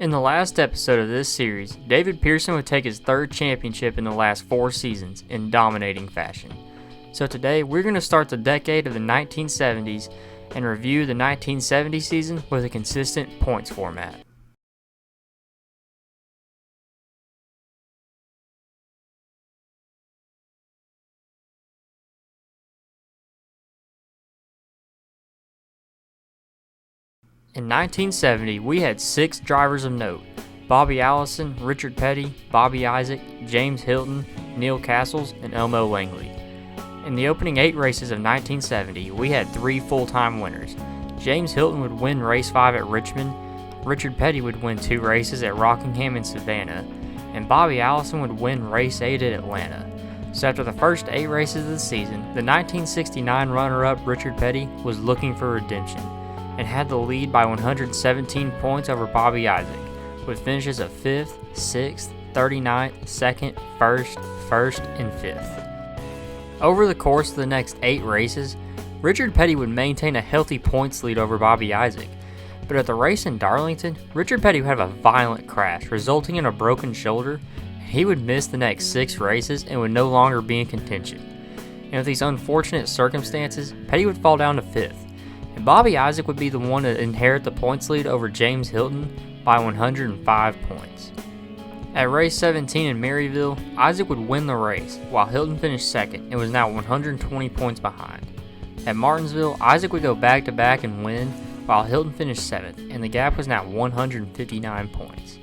In the last episode of this series, David Pearson would take his third championship in the last 4 seasons in dominating fashion. So today, we're going to start the decade of the 1970s and review the 1970 season with a consistent points format. In 1970, we had 6 drivers of note: Bobby Allison, Richard Petty, Bobby Isaac, James Hilton, Neil Castles, and Elmo Langley. In the opening 8 races of 1970, we had 3 full-time winners. James Hilton would win race 5 at Richmond, Richard Petty would win 2 races at Rockingham and Savannah, and Bobby Allison would win race 8 at Atlanta. So after the first 8 races of the season, the 1969 runner-up Richard Petty was looking for redemption and had the lead by 117 points over Bobby Isaac, with finishes of 5th, 6th, 39th, 2nd, 1st, and 5th. Over the course of the next 8 races, Richard Petty would maintain a healthy points lead over Bobby Isaac, but at the race in Darlington, Richard Petty would have a violent crash, resulting in a broken shoulder, and he would miss the next 6 races and would no longer be in contention. And with these unfortunate circumstances, Petty would fall down to 5th, and Bobby Isaac would be the one to inherit the points lead over James Hilton by 105 points. At race 17 in Maryville, Isaac would win the race, while Hilton finished second and was now 120 points behind. At Martinsville, Isaac would go back-to-back and win, while Hilton finished 7th, and the gap was now 159 points.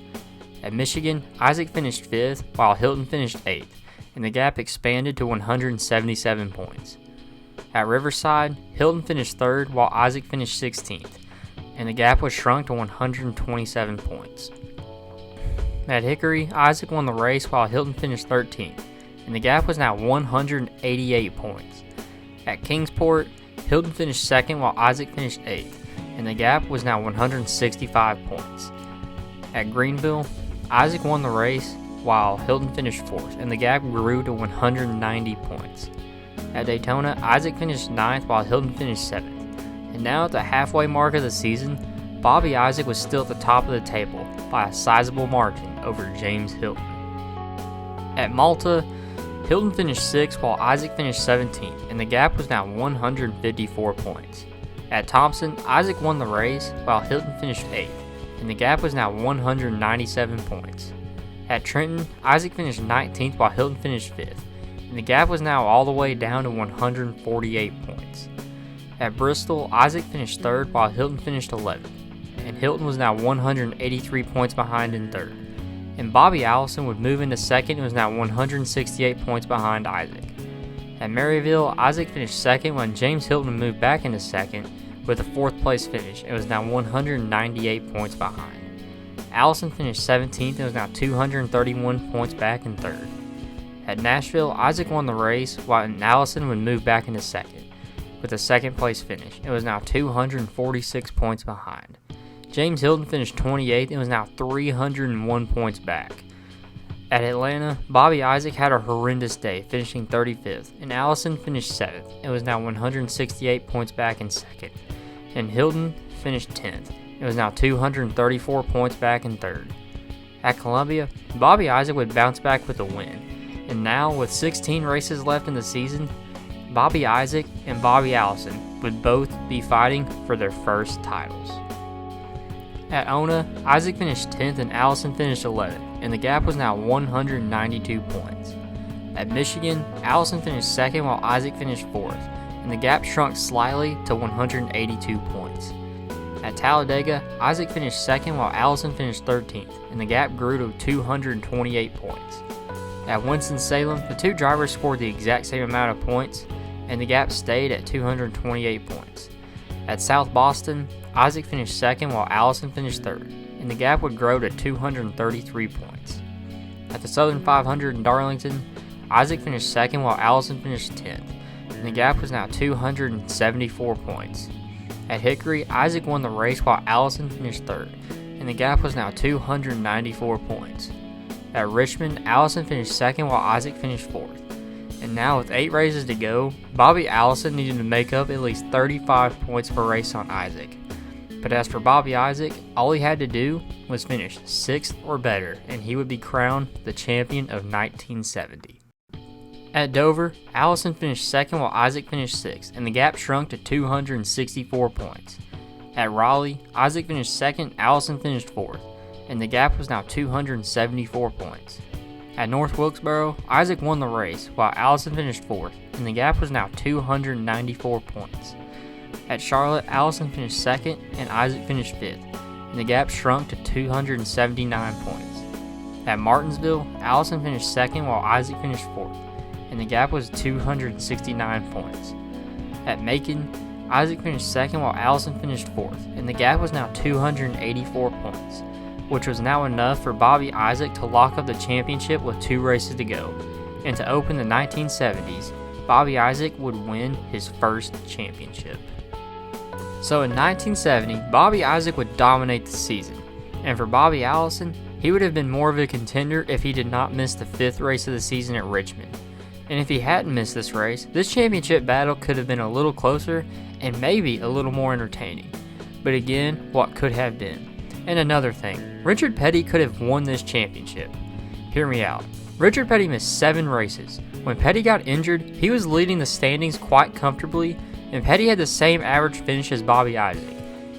At Michigan, Isaac finished 5th, while Hilton finished 8th, and the gap expanded to 177 points. At Riverside, Hilton finished 3rd, while Isaac finished 16th, and the gap was shrunk to 127 points. At Hickory, Isaac won the race while Hilton finished 13th, and the gap was now 188 points. At Kingsport, Hilton finished 2nd while Isaac finished 8th, and the gap was now 165 points. At Greenville, Isaac won the race while Hilton finished 4th, and the gap grew to 190 points. At Daytona, Isaac finished 9th while Hilton finished 7th. And now at the halfway mark of the season, Bobby Isaac was still at the top of the table by a sizable margin over James Hilton. At Malta, Hilton finished 6th while Isaac finished 17th, and the gap was now 154 points. At Thompson, Isaac won the race while Hilton finished 8th, and the gap was now 197 points. At Trenton, Isaac finished 19th while Hilton finished 5th, and the gap was now all the way down to 148 points. At Bristol, Isaac finished 3rd while Hilton finished 11th, and Hilton was now 183 points behind in 3rd. And Bobby Allison would move into 2nd and was now 168 points behind Isaac. At Maryville, Isaac finished 2nd when James Hilton moved back into 2nd with a 4th place finish and was now 198 points behind. Allison finished 17th and was now 231 points back in 3rd. At Nashville, Isaac won the race while Allison would move back into 2nd with a 2nd place finish and was now 246 points behind. James Hilton finished 28th and was now 301 points back. At Atlanta, Bobby Isaac had a horrendous day, finishing 35th, and Allison finished 7th and was now 168 points back in 2nd. And Hilton finished 10th and was now 234 points back in 3rd. At Columbia, Bobby Isaac would bounce back with a win. And now, with 16 races left in the season, Bobby Isaac and Bobby Allison would both be fighting for their first titles. At Ona, Isaac finished 10th and Allison finished 11th, and the gap was now 192 points. At Michigan, Allison finished 2nd while Isaac finished 4th, and the gap shrunk slightly to 182 points. At Talladega, Isaac finished 2nd while Allison finished 13th, and the gap grew to 228 points. At Winston-Salem, the 2 drivers scored the exact same amount of points, and the gap stayed at 228 points. At South Boston, Isaac finished 2nd while Allison finished 3rd, and the gap would grow to 233 points. At the Southern 500 in Darlington, Isaac finished 2nd while Allison finished 10th, and the gap was now 274 points. At Hickory, Isaac won the race while Allison finished 3rd, and the gap was now 294 points. At Richmond, Allison finished 2nd while Isaac finished 4th. And now with 8 races to go, Bobby Allison needed to make up at least 35 points per race on Isaac. But as for Bobby Isaac, all he had to do was finish 6th or better, and he would be crowned the champion of 1970. At Dover, Allison finished 2nd while Isaac finished 6th, and the gap shrunk to 264 points. At Raleigh, Isaac finished 2nd, Allison finished 4th, and the gap was now 274 points. At North Wilkesboro, Isaac won the race while Allison finished 4th, and the gap was now 294 points. At Charlotte, Allison finished 2nd and Isaac finished 5th, and the gap shrunk to 279 points. At Martinsville, Allison finished 2nd while Isaac finished 4th, and the gap was 269 points. At Macon, Isaac finished 2nd while Allison finished 4th, and the gap was now 284 points, which was now enough for Bobby Isaac to lock up the championship with 2 races to go. And to open the 1970s, Bobby Isaac would win his first championship. So in 1970, Bobby Isaac would dominate the season, and for Bobby Allison, he would have been more of a contender if he did not miss the 5th race of the season at Richmond. And if he hadn't missed this race, this championship battle could have been a little closer and maybe a little more entertaining. But again, what could have been? And another thing, Richard Petty could have won this championship. Hear me out. Richard Petty missed 7 races. When Petty got injured, he was leading the standings quite comfortably, and Petty had the same average finish as Bobby Isaac,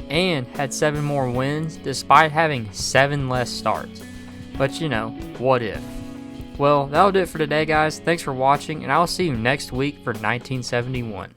and had 7 more wins despite having 7 less starts. But you know, what if? Well, that'll do it for today, guys. Thanks for watching, and I'll see you next week for 1971.